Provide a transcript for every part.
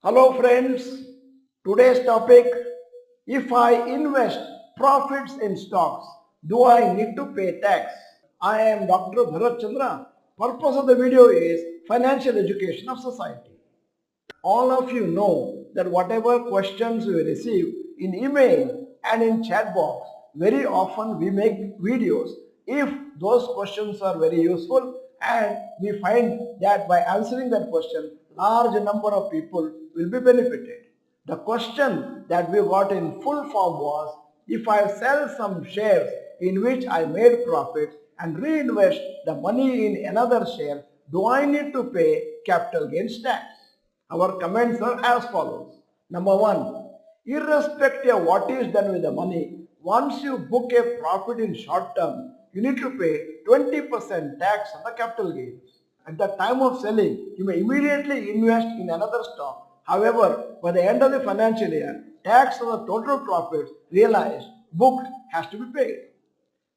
Hello friends, today's topic, if I invest profits in stocks, do I need to pay tax? I am Dr. Bharath Chandra. Purpose of the video is financial education of society. All of you know that whatever questions we receive in email and in chat box, very often we make videos if those questions are very useful and we find that by answering that question, large number of people will be benefited. The question that we got in full form was, if I sell some shares in which I made profits and reinvest the money in another share, do I need to pay capital gains tax? Our comments are as follows. Number one, irrespective of what is done with the money, once you book a profit in short term, you need to pay 20% tax on the capital gains. At the time of selling, you may immediately invest in another stock. However, by the end of the financial year, tax on the total profits realized, booked, has to be paid.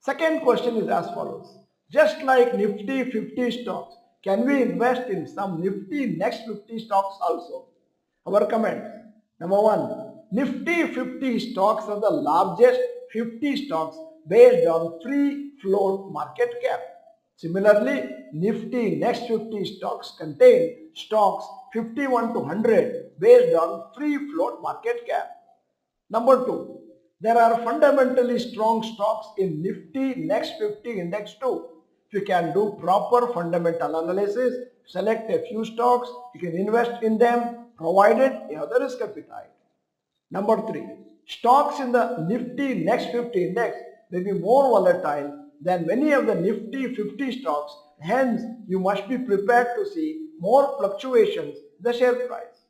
Second question is as follows. Just like Nifty 50 stocks, can we invest in some Nifty next 50 stocks also? Our comments. Number one, Nifty 50 stocks are the largest 50 stocks based on free float market cap. Similarly, Nifty next 50 stocks contain stocks 51 to 100 based on free float market cap. Number two, there are fundamentally strong stocks in Nifty Next 50 index too. If you can do proper fundamental analysis, select a few stocks, you can invest in them provided you have the risk appetite. Number three, stocks in the Nifty Next 50 index may be more volatile than many of the Nifty 50 stocks, hence you must be prepared to see more fluctuations in the share price.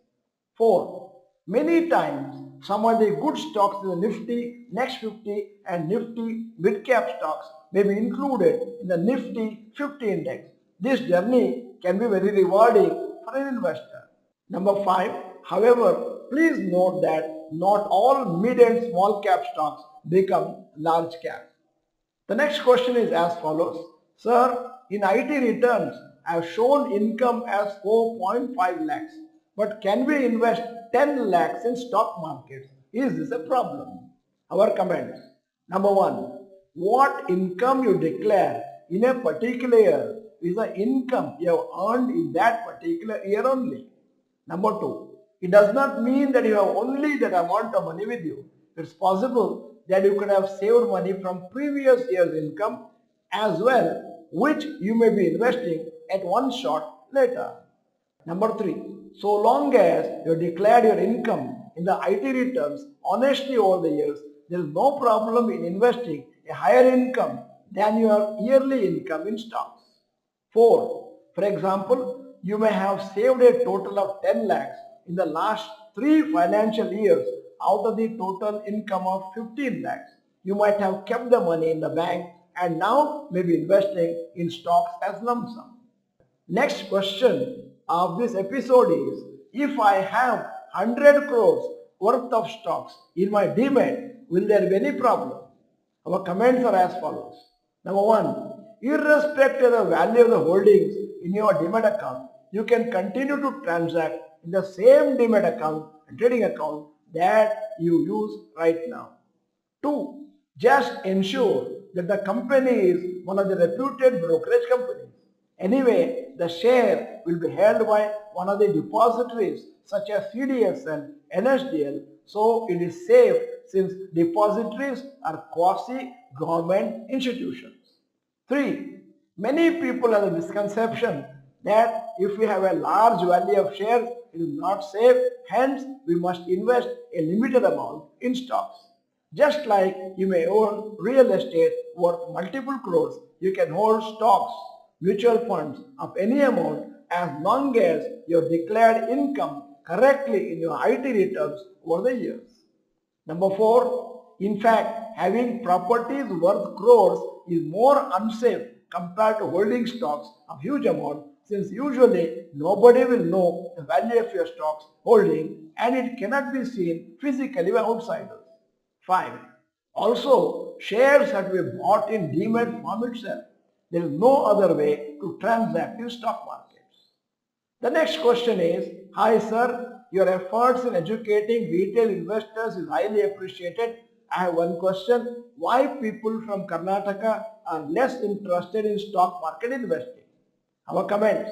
4. Many times some of the good stocks in the Nifty Next 50 and Nifty Mid Cap stocks may be included in the Nifty 50 index. This journey can be very rewarding for an investor. Number 5. However, please note that not all mid and small cap stocks become large cap. The next question is as follows. Sir, in IT returns, I have shown income as 4.5 lakhs. But can we invest 10 lakhs in stock markets? Is this a problem? Our comments. Number one, what income you declare in a particular year is the income you have earned in that particular year only. Number two, it does not mean that you have only that amount of money with you. It's possible that you could have saved money from previous year's income as well, which you may be investing at one shot later. Number three, so long as you declared your income in the IT returns honestly over the years, there is no problem in investing a higher income than your yearly income in stocks. 4. For example, you may have saved a total of 10 lakhs in the last 3 financial years out of the total income of 15 lakhs. You might have kept the money in the bank and now may be investing in stocks as lump sum. Next question of this episode is, if I have 100 crores worth of stocks in my demat, will there be any problem? Our comments are as follows. Number one, irrespective of the value of the holdings in your demat account, you can continue to transact in the same demat account and trading account that you use right now. 2. Just ensure that the company is one of the reputed brokerage companies. Anyway, the share will be held by one of the depositories such as CDSL, NSDL, so it is safe since depositories are quasi-government institutions. 3. Many people have a misconception that if we have a large value of shares, it is not safe, hence we must invest a limited amount in stocks. Just like you may own real estate worth multiple crores, you can hold stocks, mutual funds of any amount as long as you have declared income correctly in your IT returns over the years. Number 4, in fact, having properties worth crores is more unsafe compared to holding stocks of huge amount, since usually nobody will know the value of your stocks holding and it cannot be seen physically by outsiders. 5. Also, shares have to be bought in demat form itself. There is no other way to transact in stock markets. The next question is, hi sir, Your efforts in educating retail investors is highly appreciated. I have one question. Why people from Karnataka are less interested in stock market investing? Our comments.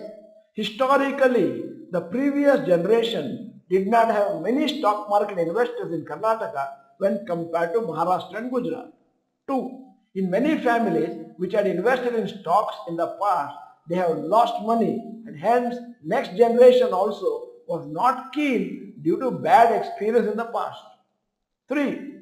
Historically, the previous generation did not have many stock market investors in Karnataka when compared to Maharashtra and Gujarat. 2. In many families which had invested in stocks in the past, they have lost money and hence next generation also was not keen due to bad experience in the past. 3.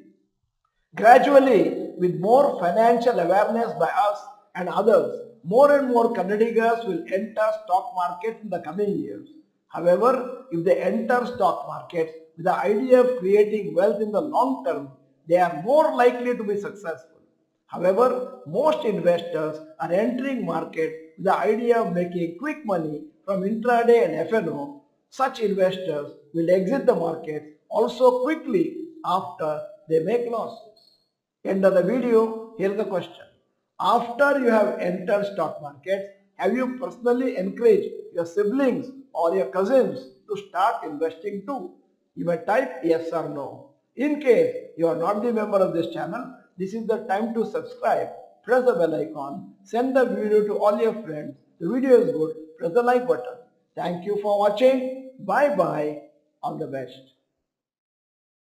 Gradually, with more financial awareness by us and others, more and more Kannadigas will enter stock markets in the coming years. However, if they enter stock markets with the idea of creating wealth in the long term, they are more likely to be successful. However, most investors are entering markets with the idea of making quick money from intraday and FNO. Such investors will exit the market also quickly after they make losses. End of the video, here's the question. After you have entered stock markets, have you personally encouraged your siblings or your cousins to start investing too? You may type yes or no. In case you are not the member of this channel, this is the time to subscribe. Press the bell icon, send the video to all your friends. The video is good, press the like button. Thank you for watching. Bye bye. All the best.